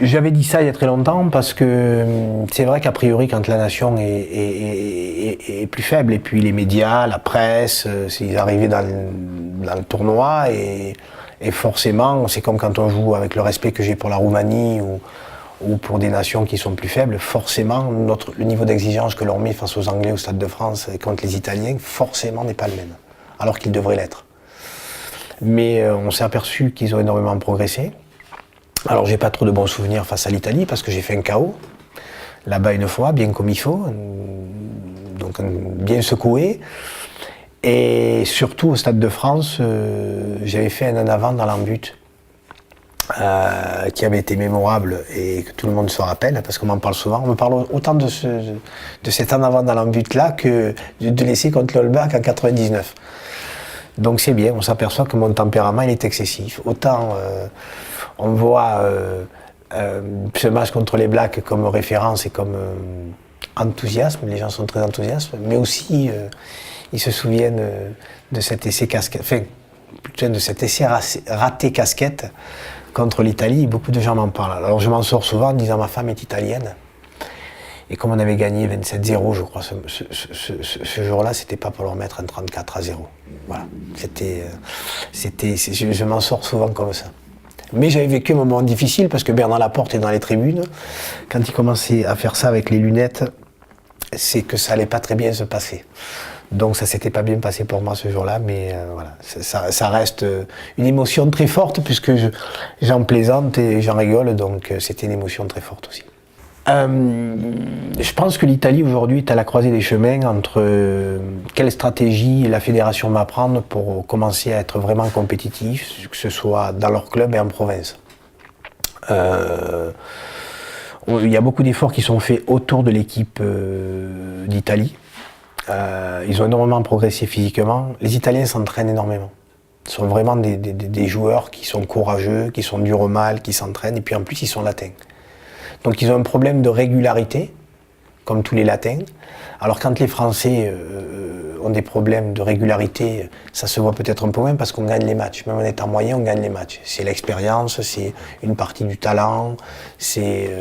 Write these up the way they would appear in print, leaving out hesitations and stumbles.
J'avais dit ça il y a très longtemps parce que c'est vrai qu'a priori quand la nation est plus faible et puis les médias, la presse, ils arrivaient dans le tournoi et forcément c'est comme quand on joue avec le respect que j'ai pour la Roumanie ou pour des nations qui sont plus faibles, forcément le niveau d'exigence que l'on met face aux Anglais au Stade de France et contre les Italiens, forcément n'est pas le même, alors qu'il devrait l'être. Mais on s'est aperçu qu'ils ont énormément progressé. Alors j'ai pas trop de bons souvenirs face à l'Italie parce que j'ai fait un KO là-bas une fois, bien comme il faut, donc bien secoué. Et surtout au Stade de France, j'avais fait un en avant dans l'en-but qui avait été mémorable et que tout le monde se rappelle parce qu'on m'en parle souvent. On me parle autant de cet en avant dans l'en-but là que de laisser contre l'Holbach en 99. Donc c'est bien, on s'aperçoit que mon tempérament il est excessif. Autant on voit ce match contre les Blacks comme référence et comme enthousiasme, les gens sont très enthousiastes, mais aussi ils se souviennent de cet essai casquette, enfin plutôt de cet essai raté casquette contre l'Italie. Beaucoup de gens m'en parlent. Alors je m'en sors souvent en disant ma femme est italienne. Et comme on avait gagné 27-0, je crois, ce jour-là, c'était pas pour leur mettre un 34-0. Voilà. Je m'en sors souvent comme ça. Mais j'avais vécu un moment difficile parce que Bernard Laporte est dans les tribunes. Quand il commençait à faire ça avec les lunettes, c'est que ça allait pas très bien se passer. Donc ça s'était pas bien passé pour moi ce jour-là, mais voilà, ça reste une émotion très forte puisque j'en plaisante et j'en rigole, donc c'était une émotion très forte aussi. Je pense que l'Italie aujourd'hui est à la croisée des chemins entre quelle stratégie la fédération va prendre pour commencer à être vraiment compétitif, que ce soit dans leur club et en province. Il y a beaucoup d'efforts qui sont faits autour de l'équipe d'Italie. Ils ont énormément progressé physiquement. Les Italiens s'entraînent énormément. Ce sont vraiment des joueurs qui sont courageux, qui sont durs au mal, qui s'entraînent, et puis en plus ils sont latins. Donc ils ont un problème de régularité, comme tous les latins. Alors quand les Français ont des problèmes de régularité, ça se voit peut-être un peu moins parce qu'on gagne les matchs. Même en étant moyen, on gagne les matchs. C'est l'expérience, c'est une partie du talent, c'est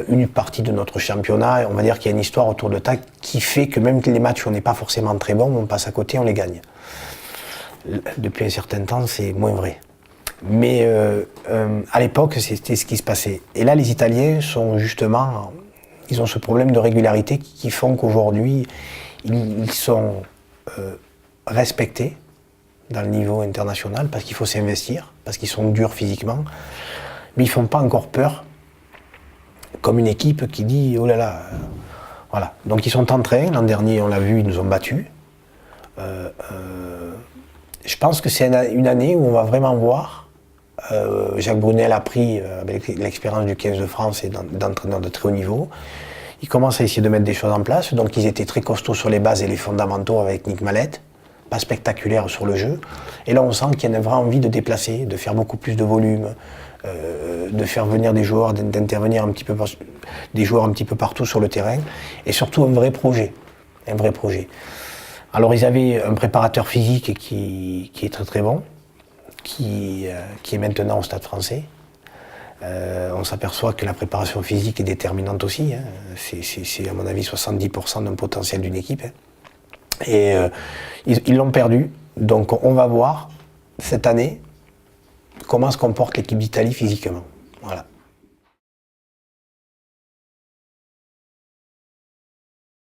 une partie de notre championnat. On va dire qu'il y a une histoire autour de ça qui fait que même les matchs où on n'est pas forcément très bon, on passe à côté, on les gagne. Depuis un certain temps, c'est moins vrai. Mais à l'époque, c'était ce qui se passait. Et là, les Italiens sont justement, ils ont ce problème de régularité qui font qu'aujourd'hui, ils sont respectés dans le niveau international parce qu'il faut s'investir, parce qu'ils sont durs physiquement, mais ils ne font pas encore peur, comme une équipe qui dit oh là là, voilà. Donc ils sont en train. L'an dernier, on l'a vu, ils nous ont battus. Je pense que c'est une année où on va vraiment voir. Jacques Brunel a pris, avec l'expérience du 15 de France et d'entraîneurs de très haut niveau, il commence à essayer de mettre des choses en place. Donc ils étaient très costauds sur les bases et les fondamentaux avec Nick Mallette, pas spectaculaire sur le jeu. Et là on sent qu'il y a une vraie envie de déplacer, de faire beaucoup plus de volume, de faire venir des joueurs, d'intervenir un petit peu, des joueurs un petit peu partout sur le terrain, et surtout un vrai projet. Alors ils avaient un préparateur physique qui est très très bon, qui est maintenant au Stade Français. On s'aperçoit que la préparation physique est déterminante aussi. Hein. C'est à mon avis 70% d'un potentiel d'une équipe. Hein. Et ils l'ont perdu. Donc on va voir cette année comment se comporte l'équipe d'Italie physiquement. Voilà.